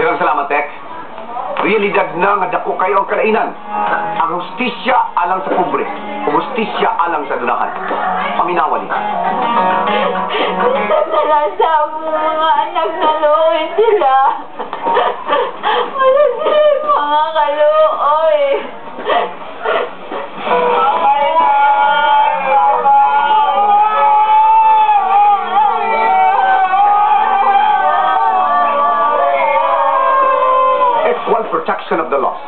Daghang salamat, Tek. Realidad na nga dako kayo ang kalainan. Ang hustisya alang sa pobre, o hustisya alang sa dunahan. Paminawali. Nasa mga anak na luoy sila. Wala sila mga kaluoy. Equal protection of the laws.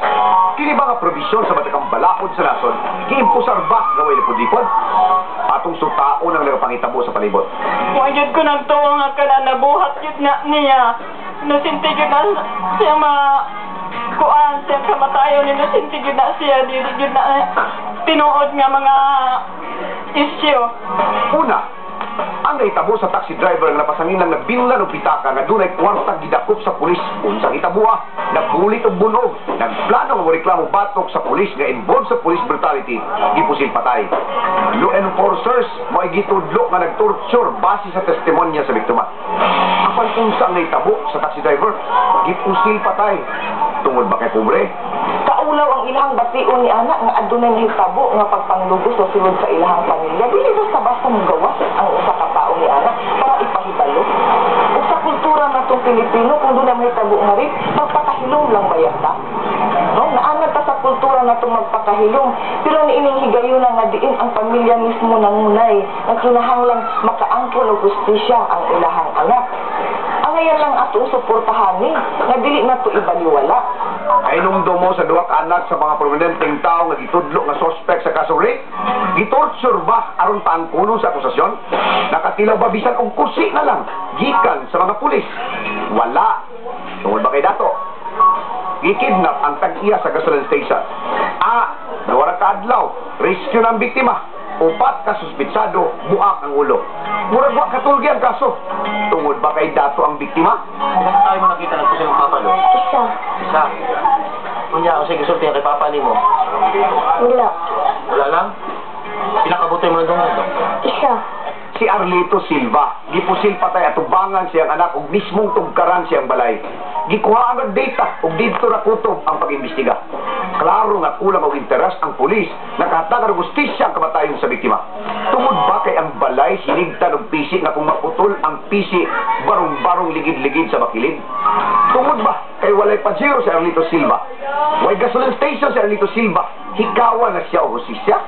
Kini ba nga probisyon sa batakang balaod sa nason, giimpusar ba nga way lipod-lipod? Atong sutaon ang nagapangitabo sa palibot. Huwag yun ko ng tuwa nga ka na nabuhat yun na niya. Nasintig yun na siya mga kuan, siya kamatayon ni nasintig yun na siya. Dili yun na tinuod nga mga isyo. Una, ang naitabo sa taxi driver nga napasangin lang nabinlan o pitaka nga dunay kwarta gidakop sa pulis. Unsang itabuha, nagbulit og bunog, nagplano nga reklamo batok sa pulis nga involved sa police brutality, gipusil patay. Law enforcers mo ay gitudlo nga nagtorture base sa testimonya sa biktima. Apan unsang naitabo sa taxi driver, gipusil patay. Tungod ba kay pobre? Kaulaw ang ilahang bation ni anak nga adunay nahitabo nga pagpanglugos o sulod sa ilahang pamilya. Dili basta-basta mong gawas ang usa ka tao ni anak para ipahibalo. Usa kultura natong Pilipino kung doon na mahitabo nga rin, magpakahilom lang bayat ta. No? Naanad ta sa kultura natong magpakahilom, pero niining higayunan nga diin ang pamilya mismo nangunay, ang kinahanglang makaangkon o justisya ang ilahang anak. Ang ngayon lang atong suportahan ni, nga dili na to ibaliwala. Ay nung domo sa duwak anak sa mga prominenteng tao nga gitudlo nga suspect sa kasong rape, gitorture ba aron paangkulo sa akusasyon? Nakatilaw ba bisan og kursi na lang gikan sa mga pulis? Wala. Tungod ba kay dato? Gikidnap ang tag-iya sa gasoline station. Nawara ka adlaw, rescue ng biktima. Upat ka suspitsado, buak ang ulo. Murag wa katulgi ang kaso. Tungod ba kay dato ang biktima? Ilang tayo mo nakita ng puso ng papa lo? Isa. Isa. Kunya, kasi gusto kay papa ni mo? Wala. Wala lang? Pinakabutoy mo na doon ito? Isa. Si Arlito Silva, gipusil patay at tubangan siyang anak ug mismong tugkaran siyang balay. Gikuha ang data ug dito ra kutob ang pag-imbestiga. Klaro nga kulang og interes ang pulis nakahatag og hustisya ang kamatayon sa biktima. Tungod ba kay ang balay hinigtan og pisi nga kung maputol ang pisi barong-barong ligid-ligid sa bakilid? Tungod ba kay walay pajero si Arlito Silva? Way gasoline station si Arlito Silva, hikawa na siya og hustisya?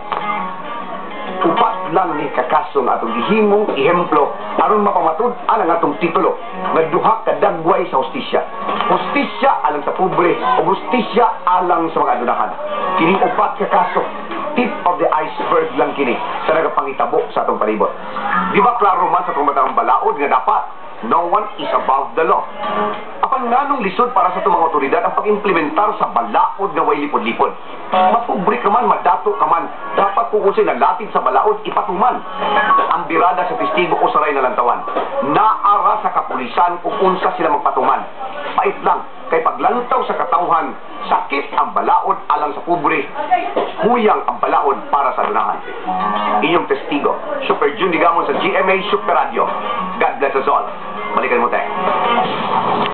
Upat lang ni kakaso nga atong gihimong ihemplo aron mapamatud-an ang atong titulo nga duha ka dagway sa hustisya. Hustisya alang sa pobre o hustisya alang sa mga adunahan. Kining upat ka kaso, tip of the iceberg lang kini sa nagapangitabo sa atong palibot. Di ba klaro man sa tumatang balaod nga dapat no one is above the law? Apan nganong lisod para sa itong mga otoridad ang pag-implementar sa balaod nga way lipod-lipod? Mapobre ka man, madato ka man, dapat kung usay nalatid sa balaod, ipatuman. Ang birada sa testigo o saray na lantawan, naara sa kapulisan kung unsa sila magpatuman. Pait lang, kay paglantaw sa katawhan, sakit ang balaod alang sa pobre, huyang ang balaod para sa dunahan. Inyong testigo, Super June Digamon sa GMA Super Radio. God bless us all. Balikan mo tayo.